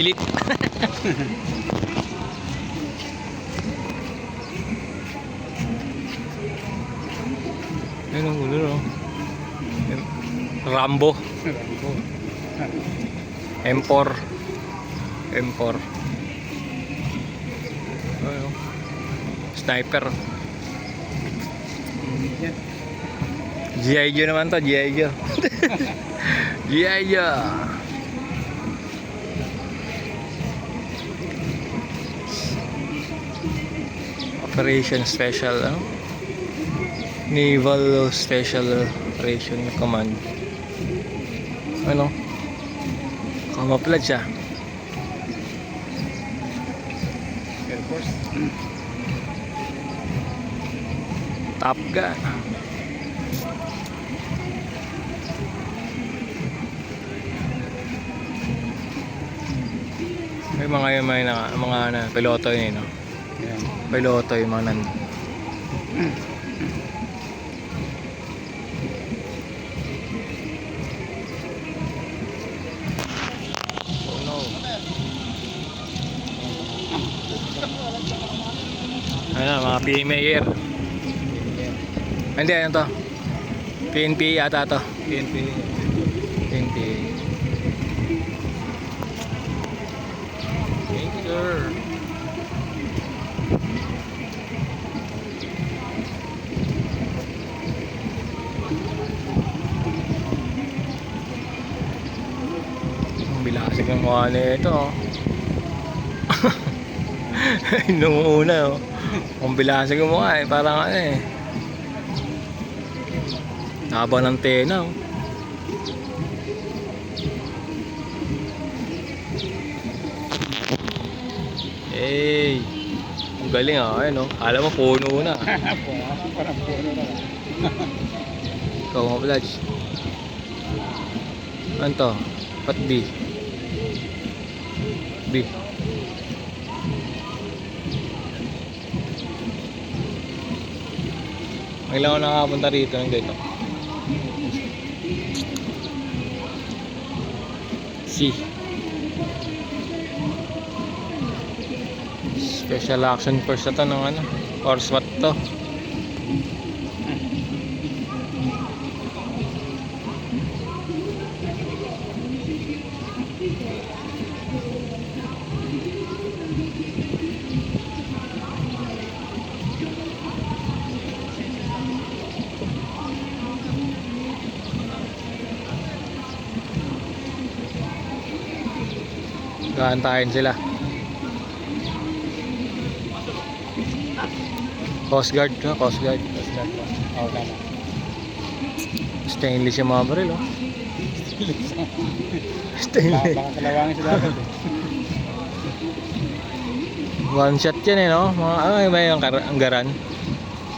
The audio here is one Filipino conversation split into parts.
Elite. Ayun ang ulo, no? Rambo. M4. M4. Ayun. Sniper. G.I. Joe naman to, G.I. Joe. G.I. Joe. Operation Special, ano? Naval Special Operation Command. Ano? Camouflage siya. Air Force. Top Gun. May mga piloto yun, no? Yan. Piloto yung mga nandun. Oh no. Ano, mga PMA Air. Hindi, ano to? PNP yata to. PNP. PNP. Thank you, sir. Ang bilasig ng mukha nito. Nung una, oh. Ang bilasig ng mukha eh. Parang ano eh. Haba ng tena, oh. Hey, ang galing ah, ayun oh. Alam mo puno na. Parang puno na. Ikaw mga vlogs. Ano to? Pat B. B. Ang ilang ako nakapunta rito ng dito. C. Special Action Force na to ng ano, or SWAT to. Gaantayin sila. Coast Guard to, Coast Guard. Oo, tama. Stainless yung mga baril, oh. Stainless. Baka kalawangin sa dagat eh. One shot yan eh, no? Mga, may yung ang garan.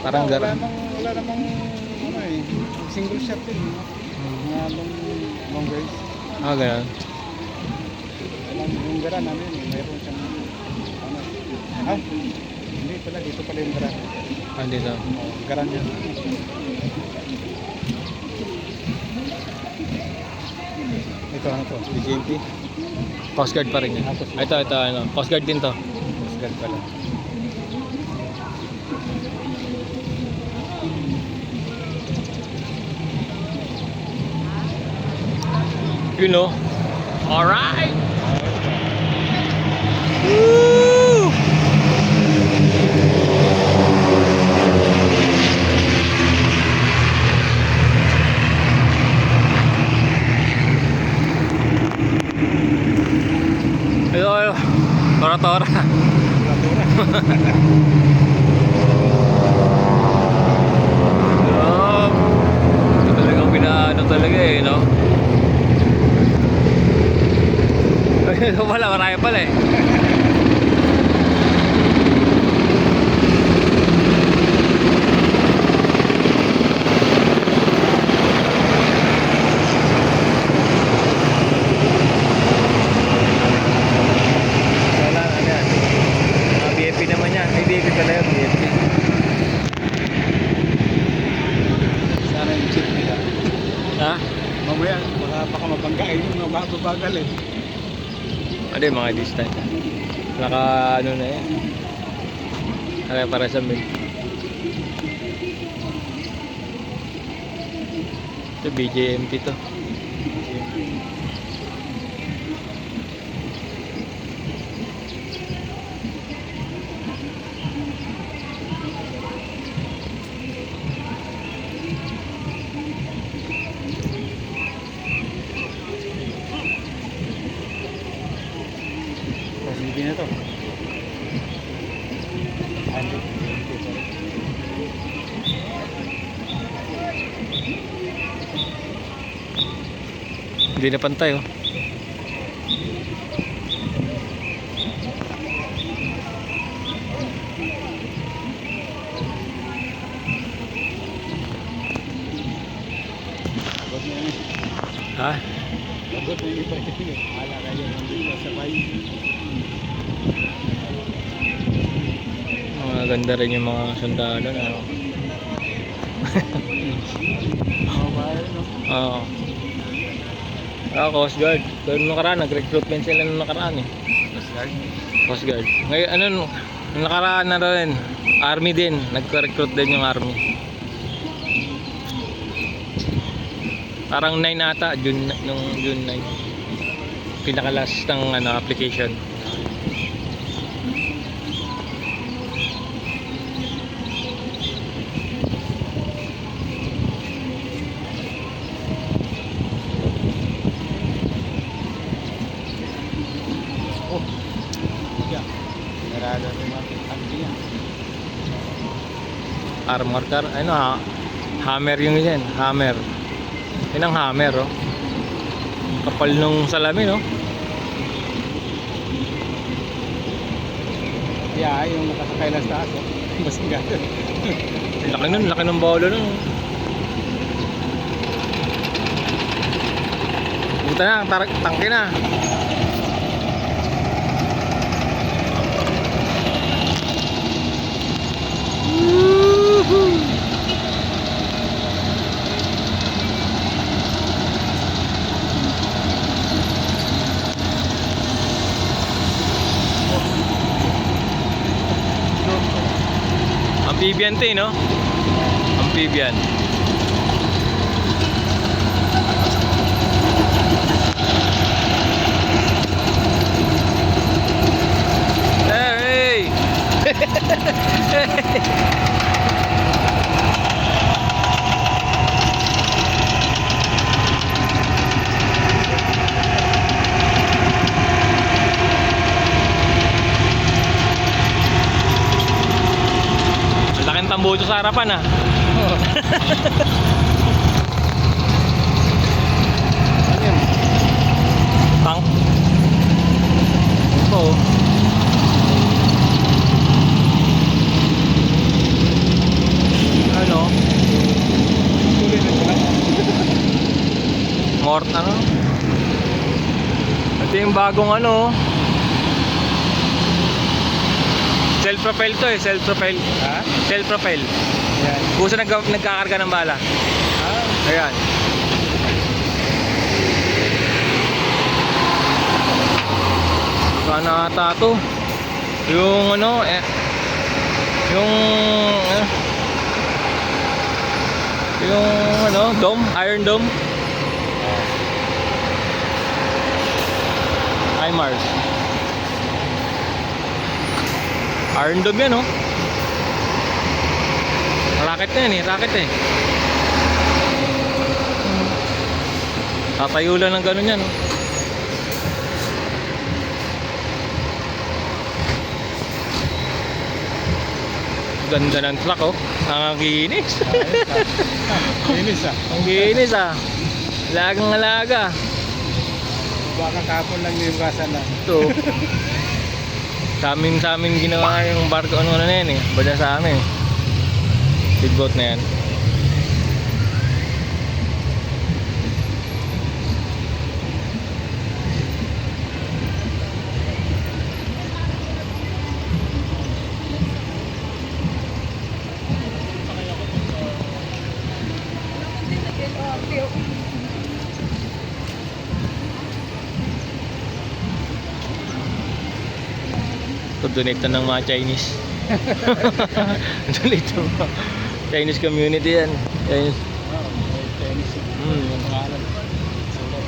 Parang garan. Wala namang ano eh. Single shot din. Mga long range. Ah, ganun. Yung garan namin, mayroon siyang ano. Hindi pala, dito pala yung garan. Ah, dito. Garan yan. Ito ano to? DJMP? Coast Guard pa rin yan. Ito, ano. Coast Guard din to. Coast Guard pala. You know. Alright! Woo! Ito, tora-tora. Ito talagang pinaano talaga eh, no? Ito pala, marami pala eh. Wala, ano yan? Mga BFP naman yan. May BFP pala yun, BFP. Sana yung chip nila. Ha? Mamaya, baka mabanggain yung mabagal eh. Ano yung mga distant? Naka ano na yan. Naka para sa mid. Ito BJMP to. Hindi na to. Hindi na pantay oh. Abot na yun. Ha? Abot na yun iba yun. Ala kayo. Hindi ka sabay. Maganda rin yung mga sundalo na. Mabaya no? Oo. Coast Guard. Doon nakaraan, nag-recruitment sila nung nakaraan eh. Coast Guard. Ngayon, ano, nung nakaraan na rin, Army din. Nag-recruit din yung Army. Parang 9 ata, nung June 9. Pinaka-last ng ano, application. Narada rin mga tangki yan. Armor car, ano ha? Hammer yung yan, hammer. Yan ang hammer oh. Kapal nung salamin oh. Yeah, yung nakasakay lang sa taas oh. Mas gano'n. Laki nun, laki ng bolo nun. Buta na, tangke na. Amphibian to eh, no? Amphibian. Hey! Laking tambuto sa harapan ah. Ano yun? Tank. Ito oh. Ano? Tuloy na sila. Mort ano? Ito yung bagong ano. Self-propel to eh, self-propel. Ha? Self-propel. Yan. Kusa nagkakarga ng bala. Ah, Ayan. Sana ata to. Yung ano yung yung ano, dome, Iron Dome. HIMARS. Iron Dome yan oh. Rocket na yan eh, rocket eh. Tatayo lang ng ganun yan oh. Ganda ng truck oh. Nangaginis. Linis ah. Ang ginis ah. Lagang alaga. Baka kapon lang nilugasan na. Ito. sa amin ginawa yung barko ano na yan eh. Bada sa amin. Speedboat na yan. To-donate na ng mga Chinese. Donate ng mga Chinese community yan. Chinese. Oo, may Chinese yung Hmm. pangalan. Sulat.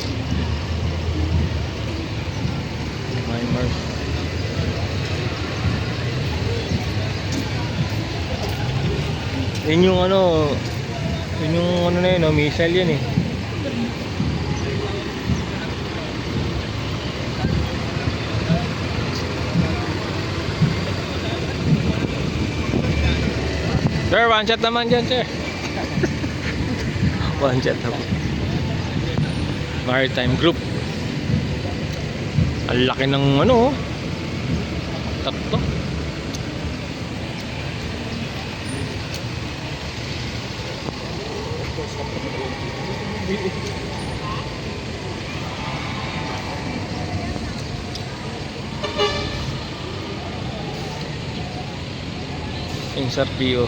Myanmar. Yun yung ano, yun yung ano na yun, no? Missile yan eh. Sir, one shot naman dyan, sir. One shot naman. Maritime Group. Ang laki ng ano, oh. Tatlo. Insert PO.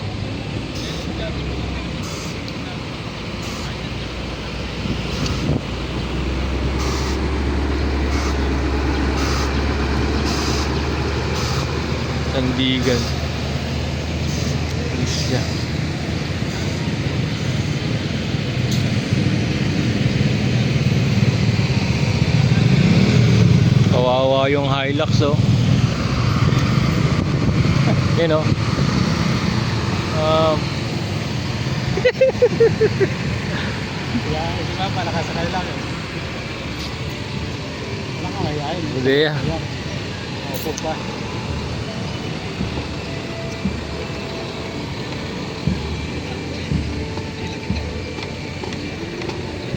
Sandigan. Isya. Kawawa yung Hilux, oh. Yun, oh. Kaya, hindi ba, palakasakay lang eh. Wala kang ayayin. Hindi, ah. Ayan. Opo pa.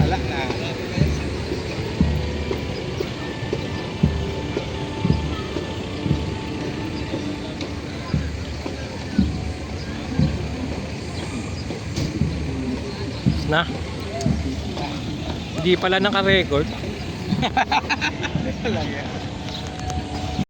Wala na. Na. Hindi pala naka-record. Wala yan.